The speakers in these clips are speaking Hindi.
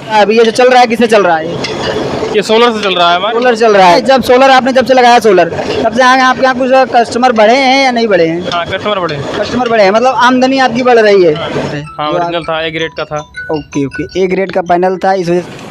अभी ये जो चल रहा है किससे चल रहा है? ये सोलर से चल रहा है हमारे। सोलर चल रहा है। जब सोलर आपने जब से लगाया सोलर, तब से आपके यहाँ कुछ कस्टमर बढ़े हैं या नहीं बढ़े हैं? हाँ, कस्टमर बढ़े। कस्टमर बढ़े हैं, मतलब आमदनी आपकी बढ़ रही है। हाँ, ओरिजिनल था, ए ग्रेड का था। ओके ओके, ए ग्रेड का पैनल था, इस वजह से।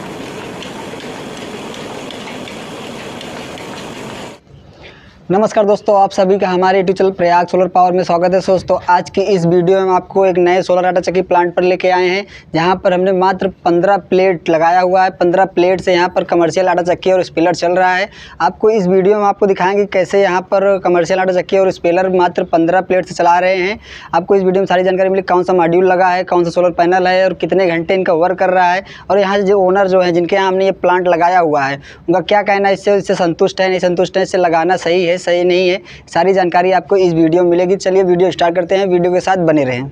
नमस्कार दोस्तों, आप सभी का हमारे YouTube channel Prayag solar power में स्वागत है। दोस्तों, आज की इस वीडियो में हम आपको एक नए सोलर आटा चक्की प्लांट पर लेके आए हैं, जहां पर हमने मात्र 15 प्लेट लगाया हुआ है। 15 प्लेट से यहां पर कमर्शियल आटा चक्की और स्पेलर चल रहा है। आपको इस वीडियो में आपको दिखाएंगे कैसे यहां पर कमर्शियल आटा चक्की और स्पेलर मात्र 15 प्लेट से चला रहे हैं। आपको इस वीडियो में सारी जानकारी मिली, कौन सा मॉड्यूल लगा है, कौन सा सोलर पैनल है और कितने घंटे इनका वर्क कर रहा है, और यहाँ जो ओनर जो है जिनके यहाँ हमने ये प्लांट लगाया हुआ है उनका क्या कहना है, इससे संतुष्ट है नहीं संतुष्ट है, इससे लगाना सही है सही नहीं है, सारी जानकारी आपको इस वीडियो में मिलेगी। चलिए वीडियो स्टार्ट करते हैं, वीडियो के साथ बने रहें।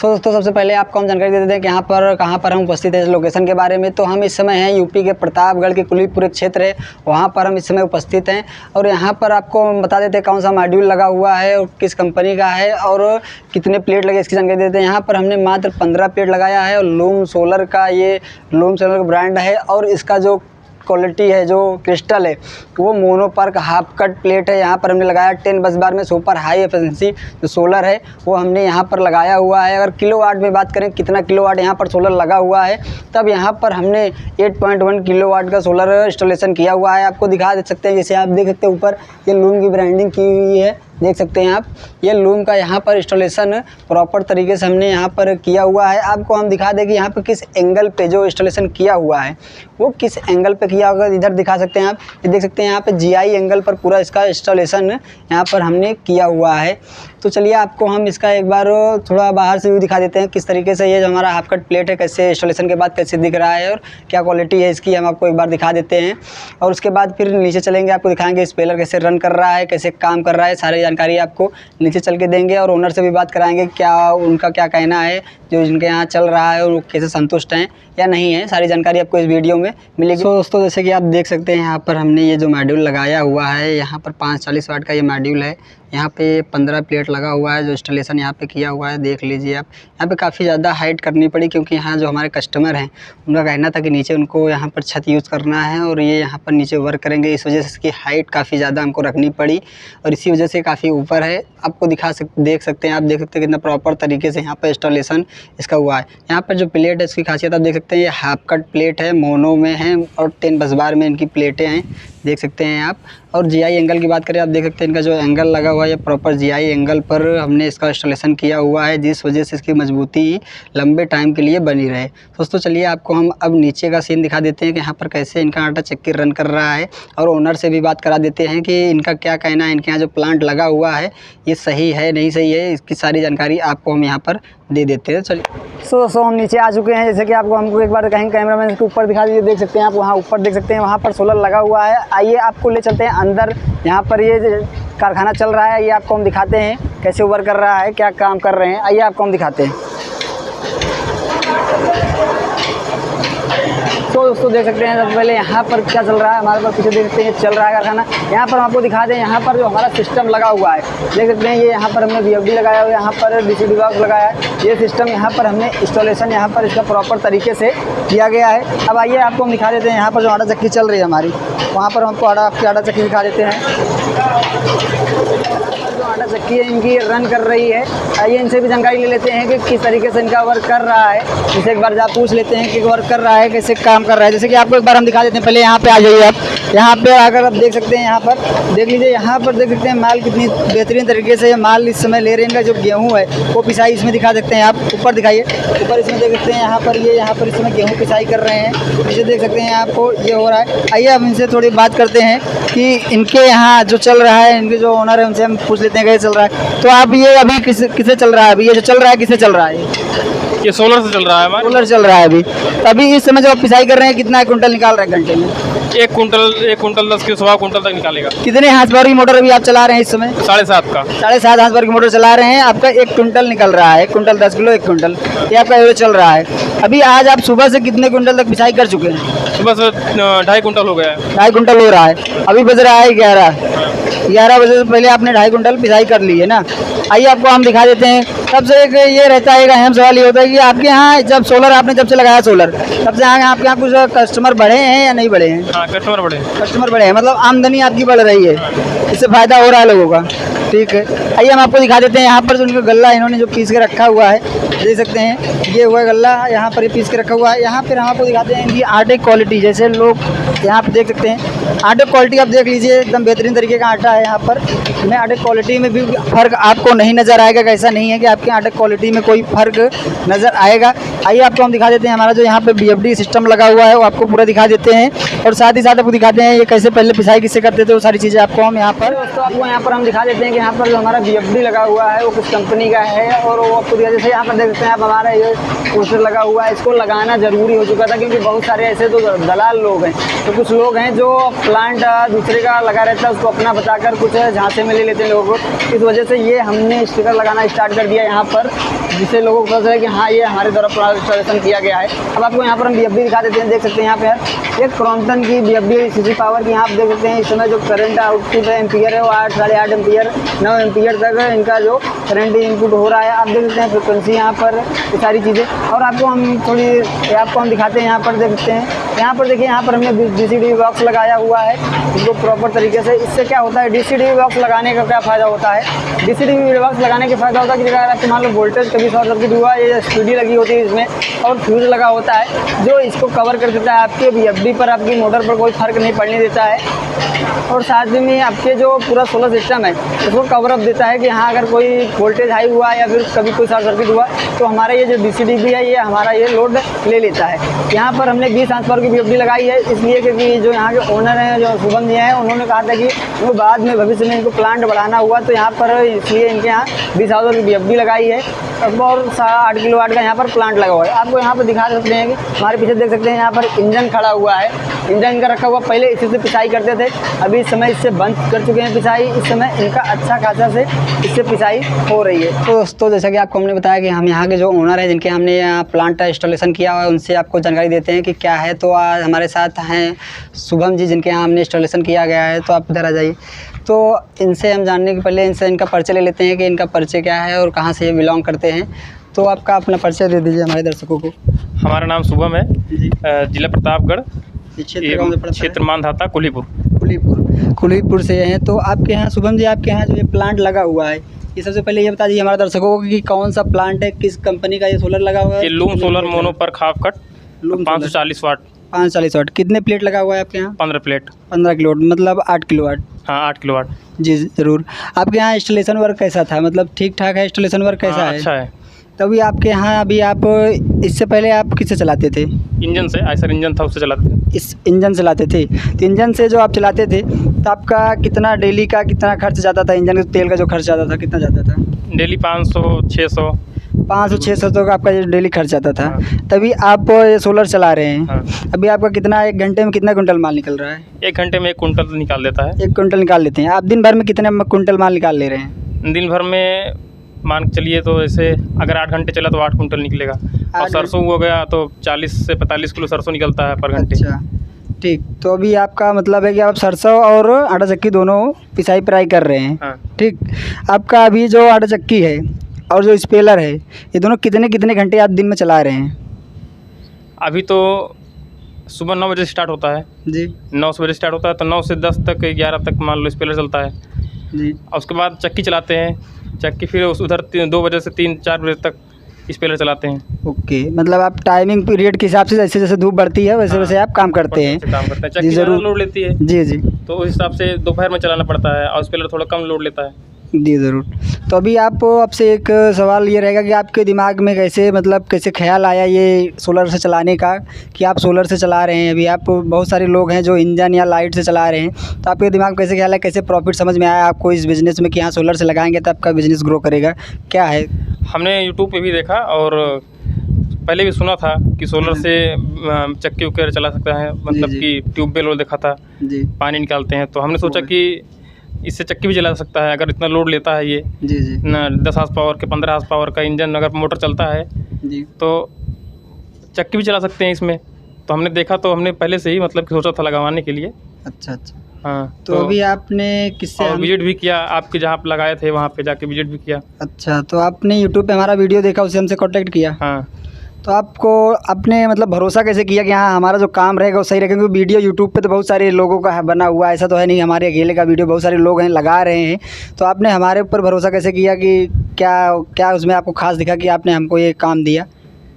दोस्तों, सबसे पहले आपको हम जानकारी दे देते हैं कि यहाँ पर कहाँ पर हम उपस्थित हैं, इस लोकेशन के बारे में। तो हम इस समय हैं यूपी के प्रतापगढ़ के कुलीपुर एक क्षेत्र है, वहाँ पर हम इस समय उपस्थित हैं। और यहाँ पर आपको बता देते हैं कौन सा मॉड्यूल लगा हुआ है और किस कंपनी का है और कितने प्लेट लगे, इसकी जानकारी देते हैं। यहाँ पर हमने मात्र 15 प्लेट लगाया है और लूम सोलर का, ये लूम सोलर का ब्रांड है और इसका जो क्वालिटी है, जो क्रिस्टल है, वो मोनोपर्क हाफ कट प्लेट है। यहाँ पर हमने लगाया 10 बस बार में सुपर हाई एफिशिएंसी जो सोलर है वो हमने यहाँ पर लगाया हुआ है। अगर किलोवाट में बात करें कितना किलोवाट यहाँ पर सोलर लगा हुआ है, तब यहाँ पर हमने 8.1 किलोवाट का सोलर इंस्टॉलेशन किया हुआ है। आपको दिखा दे सकते हैं, जैसे आप देख सकते हैं ऊपर ये लूम की ब्रांडिंग की हुई है, देख सकते हैं आप। ये लूम का यहाँ पर इंस्टॉलेशन प्रॉपर तरीके से हमने यहाँ पर किया हुआ है। आपको हम दिखा दें कि यहाँ पर किस एंगल पे जो इंस्टॉलेशन किया हुआ है वो किस एंगल पे किया होगा। इधर दिखा सकते हैं आप, ये देख सकते हैं यहाँ पे जीआई एंगल पर पूरा इसका इंस्टॉलेशन यहाँ पर हमने किया हुआ है। तो चलिए आपको हम इसका एक बार थोड़ा बाहर से व्यू दिखा देते हैं, किस तरीके से ये जो हमारा हाफ कट प्लेट है कैसे इंस्टॉलेशन के बाद कैसे दिख रहा है और क्या क्वालिटी है इसकी, हम आपको एक बार दिखा देते हैं। और उसके बाद फिर नीचे चलेंगे, आपको दिखाएंगे स्पेलर कैसे रन कर रहा है, कैसे काम कर रहा है, सारी जानकारी आपको नीचे चल के देंगे। और ओनर से भी बात कराएंगे क्या उनका क्या कहना है, जो जिनके यहाँ चल रहा है और वो कैसे संतुष्ट हैं या नहीं है, सारी जानकारी आपको इस वीडियो में मिलेगी। तो दोस्तों, जैसे कि आप देख सकते हैं यहाँ पर हमने ये जो मॉड्यूल लगाया हुआ है, यहाँ पर 540 वाट का ये मॉड्यूल है। यहाँ पे 15 प्लेट लगा हुआ है, जो इंस्टॉलेशन यहाँ पे किया हुआ है देख लीजिए आप। यहाँ पे काफ़ी ज़्यादा हाइट करनी पड़ी क्योंकि यहाँ जो हमारे कस्टमर हैं उनका कहना था कि नीचे उनको यहाँ पर छत यूज़ करना है और ये यहाँ पर नीचे वर्क करेंगे, इस वजह से इसकी हाइट काफ़ी ज़्यादा हमको रखनी पड़ी और इसी वजह से काफ़ी ऊपर है। आपको देख सकते हैं, आप देख सकते हैं कितना प्रॉपर तरीके से यहाँ पर इंस्टॉलेशन इसका हुआ है। यहाँ पर जो प्लेट है इसकी खासियत आप देख सकते हैं, ये हाफ कट प्लेट है, मोनो में है और 10 बस बार में इनकी प्लेटें हैं, देख सकते हैं आप। और जीआई एंगल की बात करें, आप देख सकते हैं इनका जो एंगल लगा हुआ है, प्रॉपर जीआई एंगल पर हमने इसका इंस्टॉलेशन किया हुआ है, जिस वजह से इसकी मजबूती लंबे टाइम के लिए बनी रहे। दोस्तों, चलिए आपको हम अब नीचे का सीन दिखा देते हैं कि यहाँ पर कैसे इनका आटा चक्की रन कर रहा है और ओनर से भी बात करा देते हैं कि इनका क्या कहना है, इनके यहाँ जो प्लांट लगा हुआ है ये सही है नहीं सही है, इसकी सारी जानकारी आपको हम यहाँ पर दे देते हैं। चलिए दोस्तों, हम नीचे आ चुके हैं, जैसे कि आपको हमको एक बार कहेंगे कैमरामैन इसके ऊपर दिखा दीजिए, देख सकते हैं आप वहाँ ऊपर देख सकते हैं, वहाँ पर सोलर लगा हुआ है। आइए आपको ले चलते हैं अंदर, यहाँ पर ये कारखाना चल रहा है, ये आपको हम दिखाते हैं कैसे वर्क कर रहा है, क्या काम कर रहे हैं। आइए आपको हम दिखाते हैं। तो दोस्तों, देख सकते हैं सबसे पहले यहाँ पर क्या चल रहा है, हमारे पास पीछे देख सकते हैं चल रहा है कारखाना। यहाँ पर हम आपको दिखा दें, यहाँ पर जो हमारा सिस्टम लगा हुआ है देख सकते हैं, ये यहाँ पर हमने VFD लगाया हुआ है, यहाँ पर DCD बॉक्स लगाया है। ये सिस्टम यहाँ पर हमने इंस्टॉलेशन यहाँ पर इसका प्रॉपर तरीके से किया गया है। अब आइए आपको हम दिखा देते हैं यहाँ पर जो आटा चक्की चल रही है हमारी, वहाँ पर हमको आपकी आटा चक्की दिखा देते हैं। जो आटा चक्की है इनकी रन कर रही है, आइए इनसे भी जानकारी ले लेते हैं कि किस तरीके से इनका वर्क कर रहा है। इनसे एक बार आप पूछ लेते हैं कि वर्क कर रहा है, कैसे काम कर रहा है। जैसे कि आपको एक बार हम दिखा देते हैं, पहले यहाँ पे आ जाइए आप। यहाँ पे अगर आप देख सकते हैं, यहाँ पर देख लीजिए, यहाँ पर देख सकते हैं माल कितनी बेहतरीन तरीके से माल इस समय ले रहे हैं। इनका जो गेहूँ है वो पिसाई इसमें दिखा सकते हैं आप, ऊपर दिखाइए, ऊपर इसमें देख सकते हैं यहाँ पर यहाँ पर इसमें गेहूँ पिसाई कर रहे हैं, नीचे देख सकते हैं आपको ये हो रहा है। आइए हम इनसे थोड़ी बात करते हैं कि इनके यहाँ जो चल रहा है, इनके जो ओनर है उनसे हम पूछ लेते हैं कैसे चल रहा है। तो आप ये अभी किसे चल रहा है, अभी ये जो चल रहा है किसे चल रहा है? ये सोलर से चल रहा है हमारा। सोलर चल रहा है अभी। तो अभी इस समय जो आप पिसाई कर रहे हैं कितना कुंटल निकाल रहे हैं घंटे में? 1 कुंटल 10 किलो 1.25 कुंटल तक निकालेगा। कितने हाथ पावर की मोटर अभी आप चला रहे हैं इस समय? 7.5 का। 7.5 हाथ पावर की मोटर चला रहे हैं। आपका 1 कुंटल निकल रहा है, 1 कुंटल 10 किलो 1 कुंटल, ये आपका एवरेज चल रहा है। अभी आज आप सुबह से कितने कुंटल तक पिसाई कर चुके हैं? सुबह से 2.5 कुंटल हो गया है। 2.5 कुंटल हो रहा है। अभी बज रहा है 11 बजे से पहले आपने 2.5 कुंटल पिसाई कर ली है ना। आइए आपको हम दिखा देते हैं। सबसे एक ये रहता है, एक अहम सवाल ये होता है कि आपके यहाँ जब सोलर आपने जब से लगाया सोलर, तब से आपके यहाँ कुछ कस्टमर बढ़े हैं या नहीं बढ़े हैं? हाँ, कस्टमर बढ़े। कस्टमर बढ़े हैं, मतलब आमदनी आपकी बढ़ रही है, इससे फ़ायदा हो रहा है लोगों का। ठीक है, आइए हम आपको दिखा देते हैं। यहाँ पर जो उनका गल्ला इन्होंने जो पीस के रखा हुआ है, देख सकते हैं, ये हुआ गल्ला, यहाँ पर ये पीस के रखा हुआ है। यहाँ पर हम आपको दिखाते हैं इनकी आटे क्वालिटी। जैसे लोग यहाँ पर देख सकते हैं, आटे क्वालिटी आप देख लीजिए, एकदम बेहतरीन तरीके का आटा है। यहाँ पर में आटे क्वालिटी में भी फ़र्क आपको नहीं नज़र आएगा। ऐसा नहीं है कि आपके आटे क्वालिटी में कोई फ़र्क नज़र आएगा। आइए आपको हम दिखा देते हैं हमारा जो यहाँ पे BFD सिस्टम लगा हुआ है वो आपको पूरा दिखा देते हैं, और साथ ही साथ आपको दिखाते हैं ये कैसे पहले पिसाई किससे करते थे, वो सारी चीज़ें आपको हम यहाँ पर दोस्तों आपको यहाँ पर हम दिखा देते हैं कि यहाँ पर जो हमारा BFD लगा हुआ है वो किस कंपनी का है। और वो आपको जैसे यहाँ पर देख सकते हैं आप, हमारा ये पोस्टर लगा हुआ है, इसको लगाना ज़रूरी हो चुका था क्योंकि बहुत सारे ऐसे तो दलाल लोग हैं, तो कुछ लोग हैं जो प्लांट दूसरे का लगा रहता है उसको अपना बताकर कुछ झांसे में ले लेते हैं लोगों को। इस वजह से ये हमने स्टिकर लगाना स्टार्ट कर दिया यहाँ पर, जिससे लोगों को पता चले कि हाँ ये हमारे द्वारा प्लांट इंस्टॉलेशन किया गया है। अब आपको यहाँ पर हम BFD दिखा देते हैं। देख सकते हैं यहाँ पे एक क्रॉम्पटन की BFD CC पावर की, यहाँ आप देख सकते हैं इस समय जो करंट आउटपुट है एम्पियर है वो 8 साढ़े 8 एम्पियर 9 एम्पियर तक इनका जो करंट इनपुट हो रहा है। आप देख सकते हैं फ्रिक्वेंसी यहाँ पर, ये सारी चीज़ें। और आपको हम दिखाते हैं यहाँ पर, देख सकते हैं यहाँ पर, देखिए यहाँ पर हमने DCD बॉक्स लगाया हुआ है इसको प्रॉपर तरीके से। इससे क्या होता है, DCD बॉक्स लगाने का क्या फ़ायदा होता है? DCD बॉक्स लगाने के फ़ायदा होता है कि अगर आपको मान लो वोल्टेज कभी शॉर्ट सर्किट हुआ, ये SPD लगी होती है इसमें और फ्यूज़ लगा होता है जो इसको कवर कर देता है। आपके BFD पर, आपकी मोटर पर कोई फ़र्क नहीं पड़ने देता है। और साथ में आपके जो पूरा सोलर सिस्टम है उसको कवर अप देता है कि हाँ अगर कोई वोल्टेज हाई हुआ या फिर कभी कोई शॉर्ट सर्किट हुआ तो हमारा ये जो DCD भी है ये हमारा ये लोड ले लेता है। यहाँ पर हमने 20 आंच पावर की BFD लगाई है इसलिए क्योंकि जो यहाँ के ओनर हैं जो शुभम जी हैं, उन्होंने कहा था कि वो बाद में भविष्य में इनको प्लांट बढ़ाना हुआ तो यहाँ पर इसलिए इनके यहाँ 20 आंच की BFD लगाई है और 8 किलोवाट का यहाँ पर प्लांट लगा हुआ है। आपको यहाँ पर दिखा सकते हैं कि हमारे पीछे देख सकते हैं यहाँ पर इंजन खड़ा हुआ है, इंजन इनका रखा हुआ। पहले इसी से पिसाई करते थे, अभी इस समय इससे बंद कर चुके हैं पिसाई। इस समय इनका अच्छा खासा से इससे पिसाई हो रही है। तो दोस्तों जैसा कि आपको हमने बताया कि हम यहाँ के जो ओनर हैं जिनके हमने यहाँ प्लांट इंस्टॉलेशन किया हुआ है उनसे आपको जानकारी देते हैं कि क्या है। तो आज हमारे साथ हैं शुभम जी जिनके यहाँ हमने इंस्टॉलेशन किया गया है। तो आप इधर आ जाइए। तो इनसे हम जानने के पहले इनसे इनका परिचय ले लेते हैं कि इनका परिचय क्या है और कहाँ से ये बिलोंग करते हैं। तो आपका अपना परिचय दे दीजिए हमारे दर्शकों को। हमारा नाम शुभम है, जिला प्रतापगढ़, क्षेत्र क्षेत्र मानधाता कुलीपुर से हैं। तो आपके यहाँ शुभम जी, आपके यहाँ जो ये प्लांट लगा हुआ है ये सबसे पहले ये बता दीजिए हमारे दर्शकों को कि कौन सा प्लांट है, किस कंपनी का ये सोलर लगा हुआ है? ये लूम सोलर मोनो पर खाफकट 540 वाट। 540 वाट। कितने प्लेट लगा हुआ है आपके यहाँ? 15 प्लेट। 15 किलोवाट मतलब 8 किलोवाट। हाँ, 8 किलोवाट। जी ज़रूर। आपके यहाँ इंस्टॉलेशन वर्क कैसा था, मतलब ठीक ठाक है इंस्टॉलेशन वर्क कैसा है? अच्छा है। तभी आपके यहाँ अभी आप इससे पहले आप किससे चलाते थे? इंजन से, आयसर इंजन था उससे चलाते थे। इस इंजन से चलाते थे। तो इंजन से जो आप चलाते थे तो आपका कितना डेली का कितना खर्च जाता था? इंजन के तेल का जो खर्च जाता था कितना जाता था? डेली 500-600 500-600 तो आपका डेली खर्च आता था। तभी आप ये सोलर चला रहे हैं। हाँ। अभी आपका कितना, 1 घंटे में कितना कुंटल माल निकल रहा है? 1 घंटे में 1 कुंटल निकाल देता है। 1 कुंटल निकाल लेते हैं। आप दिन भर में कितने कुंटल माल निकाल ले रहे हैं? दिन भर में मान के चलिए तो ऐसे अगर 8 घंटे चला तो 8 कुंटल निकलेगा, और सरसों हो गया तो 40 से 45 किलो सरसों निकलता है पर घंटे। अच्छा ठीक। तो अभी आपका मतलब है कि आप सरसों और आटा चक्की दोनों पिसाई प्राई कर रहे हैं। हाँ। ठीक। आपका अभी जो आटा चक्की है और जो स्पेलर है ये दोनों कितने कितने घंटे आप दिन में चला रहे हैं? अभी तो सुबह 9 बजे स्टार्ट होता है जी। 9 बजे स्टार्ट होता है तो 9 से 10 तक 11 तक मान लो स्पेलर चलता है जी। और उसके बाद चक्की चलाते हैं। चक्की फिर उधर 2 बजे से 3-4 बजे तक स्पेलर चलाते हैं। ओके, मतलब आप टाइमिंग पीरियड के हिसाब से जैसे जैसे धूप बढ़ती है वैसे वैसे आप काम करते हैं। चक्की ज़्यादा लोड लेती है जी जी, तो उस हिसाब से दोपहर में चलाना पड़ता है और स्पेलर थोड़ा कम लोड लेता है। जी ज़रूर। तो अभी आपसे एक सवाल ये रहेगा कि आपके दिमाग में कैसे ख्याल आया ये सोलर से चलाने का, कि आप सोलर से चला रहे हैं। अभी आप बहुत सारे लोग हैं जो इंजन या लाइट से चला रहे हैं, तो आपके दिमाग में कैसे ख्याल है, कैसे प्रॉफिट समझ में आया आपको इस बिज़नेस में कि हाँ सोलर से लगाएंगे तो आपका बिज़नेस ग्रो करेगा, क्या है? हमने यूट्यूब पे भी देखा और पहले भी सुना था कि सोलर से चक्की वगैरह चला सकता है, मतलब जी। कि ट्यूबवेल वो देखा था, जी पानी निकालते हैं, तो हमने सोचा वो कि इससे चक्की भी चला सकता है अगर इतना लोड लेता है ये जी जी न 10 हार्स पावर के 15 हार्स पावर का इंजन अगर मोटर चलता है जी। तो चक्की भी चला सकते हैं इसमें। तो हमने देखा तो हमने पहले से ही मतलब कि सोचा था लगवाने के लिए। अच्छा अच्छा। हाँ, तो अभी आपने किससे और विजिट भी किया, आपके जहाँ आप लगाए थे वहाँ पे जाके विजिट भी किया। अच्छा, तो आपने यूट्यूब पे हमारा वीडियो देखा, उससे हमसे कांटेक्ट किया। हाँ, तो आपको आपने मतलब भरोसा कैसे किया कि हाँ हमारा जो काम रहेगा वो सही रहेगा? क्योंकि वीडियो यूट्यूब पे तो बहुत सारे लोगों का है बना हुआ है, ऐसा तो है नहीं हमारे अकेले का वीडियो, बहुत सारे लोग हैं लगा रहे हैं। तो आपने हमारे ऊपर भरोसा कैसे किया कि क्या क्या उसमें आपको खास दिखा कि आपने हमको ये काम दिया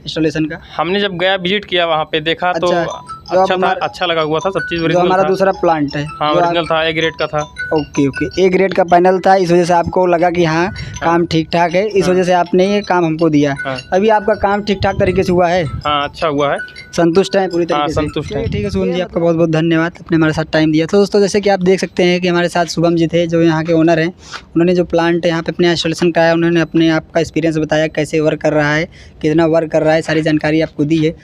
इंस्टॉलेशन का? हमने जब गया विजिट किया वहाँ पे देखा तो अच्छा, जो अच्छा था, हमारा- अच्छा लगा हुआ था, सब चीज़ जो ओरिजिनल हमारा था। दूसरा प्लांट है, हाँ, जो आप- ओरिजिनल था, ए ग्रेड का था। ओके ओके, ए ग्रेड का पैनल था, इस वजह से आपको लगा कि हाँ काम ठीक ठाक है, इस हाँ। वजह से आपने ये काम हमको दिया। हाँ, अभी आपका काम ठीक ठाक तरीके से हुआ है? हाँ, अच्छा हुआ है। संतुष्ट हैं पूरी हाँ, तरीके से? संतुष्ट हैं। ठीक है शुभम जी, आपका बहुत बहुत धन्यवाद, आपने हमारे साथ टाइम दिया। तो दोस्तों जैसे कि आप देख सकते हैं कि हमारे साथ शुभम जी थे जो यहाँ के ओनर हैं। उन्होंने जो प्लांट यहाँ पे अपने इंस्टॉलेशन कराया, उन्होंने अपने आप का एक्सपीरियंस बताया कैसे वर्क कर रहा है, कितना वर्क कर रहा है, सारी जानकारी आपको दी है।